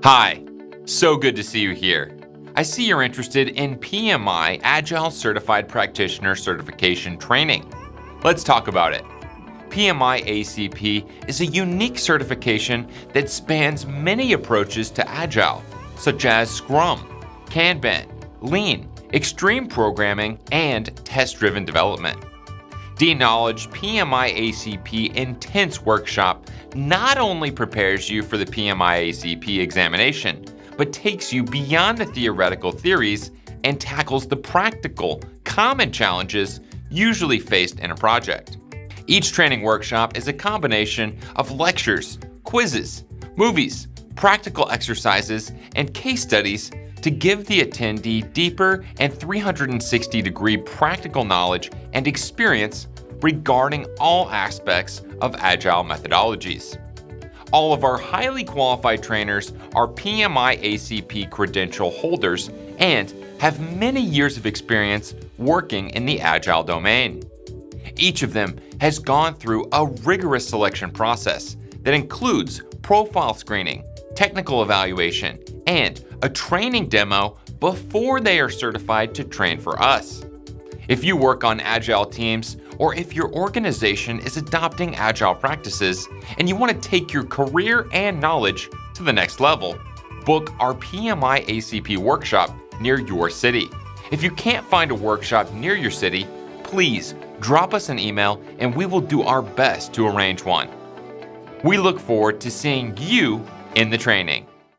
Hi, so good to see you here. I see you're interested in PMI Agile Certified Practitioner certification training. Let's talk about it. PMI ACP is a unique certification that spans many approaches to Agile, such as Scrum, Kanban, Lean, extreme programming, and test-driven development. DeKnowledge PMI ACP Intense Workshop not only prepares you for the PMI ACP examination, but takes you beyond the theoretical theories and tackles the practical, common challenges usually faced in a project. Each training workshop is a combination of lectures, quizzes, movies, practical exercises, and case studies to give the attendee deeper and 360-degree practical knowledge and experience regarding all aspects of Agile methodologies. All of our highly qualified trainers are PMI ACP credential holders and have many years of experience working in the Agile domain. Each of them has gone through a rigorous selection process that includes profile screening, technical evaluation, and a training demo before they are certified to train for us. If you work on Agile teams, or if your organization is adopting Agile practices and you want to take your career and knowledge to the next level, book our PMI ACP workshop near your city. If you can't find a workshop near your city, please drop us an email and we will do our best to arrange one. We look forward to seeing you in the training.